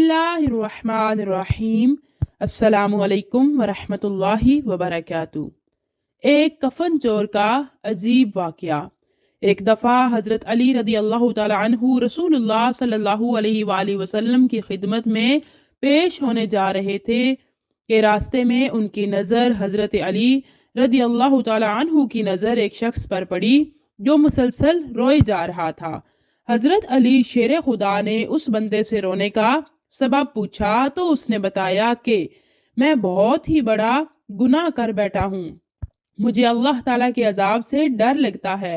बिस्मिल्लाहिर्रहमानिर्रहीम। अस्सलामु अलैकुम वरहमतुल्लाहि वबरकातुहू। एक कफन चोर का अजीब वाक़या। एक दफ़ा हज़रत अली रदी अल्लाह ताला अन्हु रसूलुल्लाह सल्लल्लाहु अलैहि वसल्लम की खिदमत में पेश होने जा रहे थे कि रास्ते में उनकी नज़र हज़रत अली रदी अल्लाह ताला अन्हु की नज़र एक शख्स पर पड़ी जो मुसलसल रोए जा रहा था। हज़रत अली शेर खुदा ने उस बंदे से रोने का सबब पूछा तो उसने बताया कि मैं बहुत ही बड़ा गुनाह कर बैठा हूँ, मुझे अल्लाह ताला के अजाब से डर लगता है,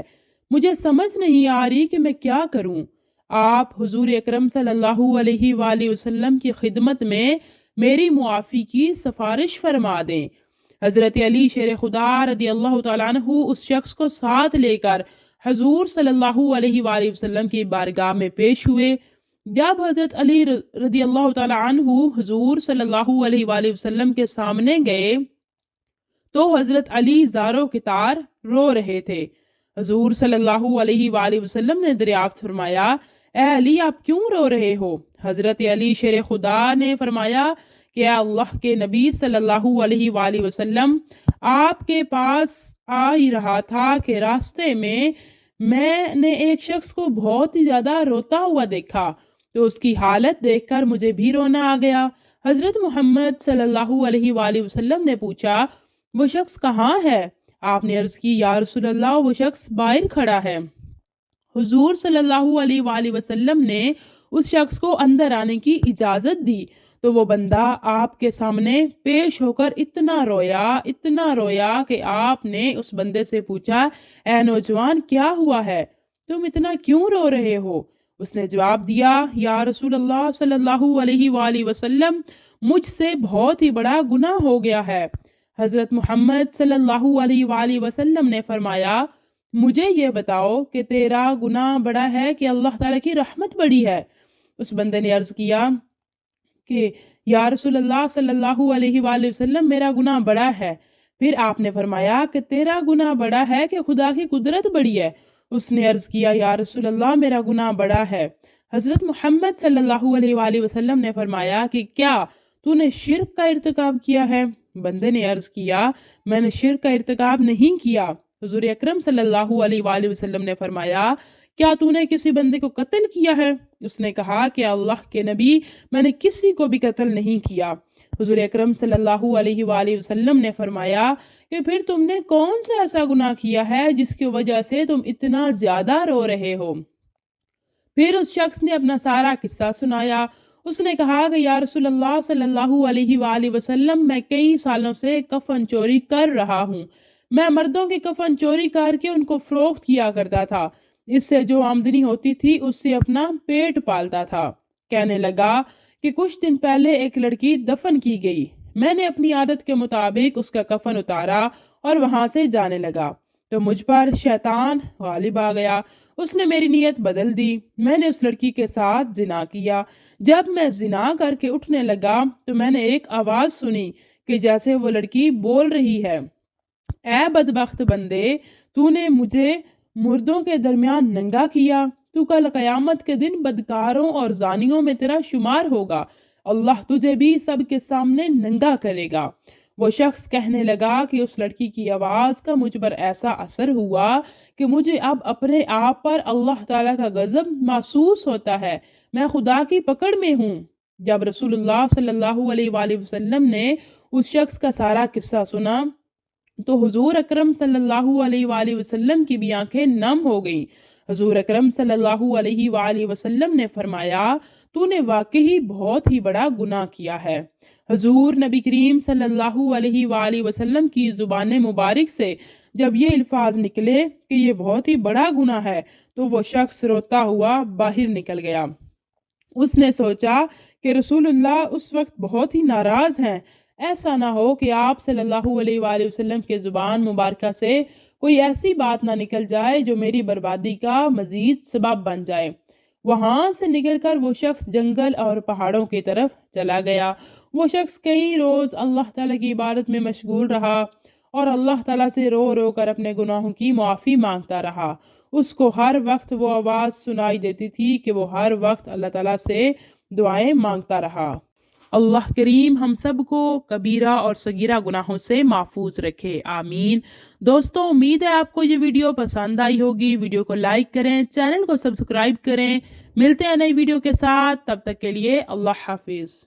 मुझे समझ नहीं आ रही कि मैं क्या करूँ। आप हुजूर अकरम सल्लल्लाहु अलैहि वसल्लम की खिदमत में मेरी मुआफ़ी की सिफारिश फरमा दें। हज़रत अली शेर खुदा रदी अल्लाह ताला अन्हु उस शख्स को साथ लेकर हुजूर सल्लल्लाहु अलैहि वसल्लम की बारगाह में पेश हुए। जब हज़रत अली रदी अल्लाह ताला अन्हु हुजूर सल्लल्लाहु अलैहि वसल्लम के सामने गए तो हज़रत अली ज़ारो के तार रो रहे थे। हुजूर सल्लल्लाहु अलैहि वसल्लम ने दरियाफ्त फरमाया, ए अली आप क्यों रो रहे हो? हज़रत अली शेर खुदा ने फरमाया कि अल्लाह के नबी सल्लल्लाहु अलैहि वसल्लम आपके पास आ ही रहा था कि रास्ते में मैंने एक शख्स को बहुत ही ज़्यादा रोता हुआ देखा तो उसकी हालत देखकर मुझे भी रोना आ गया। हज़रत मोहम्मद सल्लल्लाहु अलैहि वसल्लम ने पूछा, वो शख्स कहाँ है? आपने अर्ज़ की, या रसूल अल्लाह वो शख्स बाहर खड़ा है। हुजूर सल्लल्लाहु अलैहि वसल्लम ने उस शख्स को अंदर आने की इजाज़त दी तो वो बंदा आपके सामने पेश होकर इतना रोया कि आपने उस बंदे से पूछा, ए नौजवान क्या हुआ है, तुम इतना क्यों रो रहे हो? उसने जवाब दिया, या रसूल अल्लाह सल्लल्लाहु अलैहि वसल्लम मुझसे बहुत ही बड़ा गुनाह हो गया है। हज़रत मोहम्मद सल्लल्लाहु अलैहि वसल्लम ने फरमाया, मुझे ये बताओ कि तेरा गुनाह बड़ा है कि अल्लाह ताला की रहमत बड़ी है? उस बंदे ने अर्ज़ किया कि या रसूल अल्लाह सल्लल्लाहु अलैहि वसल्लम मेरा गुनाह बड़ा है। फिर आपने फरमाया कि तेरा गुनाह बड़ा है कि खुदा की कुदरत बड़ी है? उसने अर्ज़ किया, या रसूल अल्लाह मेरा गुनाह बड़ा है। हज़रत मोहम्मद सल्लल्लाहु अलैहि वसल्लम ने फरमाया कि क्या तूने शिर्क का इर्तिकाब किया है? बंदे ने अर्ज़ किया, मैंने शिर्क का इर्तिकाब नहीं किया। हुजूर अकरम सल्लल्लाहु अलैहि वसल्लम ने फरमाया, क्या तूने किसी बंदे को कत्ल किया है? उसने कहा कि अल्लाह के नबी मैंने किसी को भी कत्ल नहीं किया। हुजूर अकरम सल्लल्लाहु अलैहि वसल्लम ने फरमाया कि फिर तुमने कौन सा ऐसा गुनाह किया है जिसकी वजह से तुम इतना ज्यादा रो रहे हो? फिर उस शख्स ने अपना सारा किस्सा सुनाया। उसने कहा कि या रसूल अल्लाह सल्लल्लाहु अलैहि वसल्लम मैं कई सालों से कफन चोरी कर रहा हूँ। मैं मर्दों के कफन चोरी करके उनको फरोख्त किया करता था, इससे जो आमदनी होती थी उससे अपना पेट पालता था। कहने लगा कि कुछ दिन पहले एक लड़की दफन की गई, मैंने अपनी आदत के मुताबिक उसका कफन उतारा और वहां से जाने लगा तो मुझ पर शैतान गालिब आ गया। उसने मेरी नीयत बदल दी, मैंने उस लड़की के साथ जिना किया। जब मैं जिना करके उठने लगा तो मैंने एक आवाज सुनी कि जैसे वो लड़की बोल रही है, ऐ बदबख्त बंदे, तूने मुझे मुर्दों के दरमियान नंगा किया, तू कल कयामत के दिन बदकारों और जानियों में तेरा शुमार होगा, अल्लाह तुझे भी सबके सामने नंगा करेगा। वो शख्स कहने लगा कि उस लड़की की आवाज का मुझ पर ऐसा असर हुआ कि मुझे अब अपने आप पर अल्लाह ताला का गजब महसूस होता है, मैं खुदा की पकड़ में हूँ। जब रसूलुल्लाह सल्लल्लाहु अलैहि वसल्लम ने उस शख्स का सारा किस्सा सुना तो हुजूर अकरम सल्लल्लाहु अलैहि वसल्लम की भी आंखें नम हो गईं। हुजूर अकरम सल्लल्लाहु अलैहि वसल्लम ने फरमाया, तूने वाकई बहुत ही बड़ा गुनाह किया है। हुजूर नबी करीम सल्लल्लाहु अलैहि वसल्लम की ज़ुबान मुबारक से जब ये अल्फाज निकले कि ये बहुत ही बड़ा गुनाह है तो वो शख्स रोता हुआ बाहर निकल गया। उसने सोचा कि रसूलुल्लाह उस वक्त बहुत ही नाराज हैं, ऐसा ना हो कि आप सल्लल्लाहु अलैहि वसल्लम के ज़ुबान मुबारक से कोई ऐसी बात ना निकल जाए जो मेरी बर्बादी का मजीद सबब बन जाए। वहां से निकलकर वो शख्स जंगल और पहाड़ों की तरफ चला गया। वो शख्स कई रोज अल्लाह ताला की इबादत में मशगूल रहा और अल्लाह ताला से रो रो कर अपने गुनाहों की माफ़ी मांगता रहा। उसको हर वक्त वो आवाज़ सुनाई देती थी कि वो हर वक्त अल्लाह ताला से دعائیں مانگتا رہا۔ اللہ کریم ہم سب کو کبیرہ اور صغیرہ گناہوں سے محفوظ رکھے، آمین۔ دوستوں، امید ہے آپ کو یہ ویڈیو پسند آئی ہوگی۔ ویڈیو کو لائک کریں، چینل کو سبسکرائب کریں۔ ملتے ہیں نئی ویڈیو کے ساتھ، تب تک کے لیے اللہ حافظ۔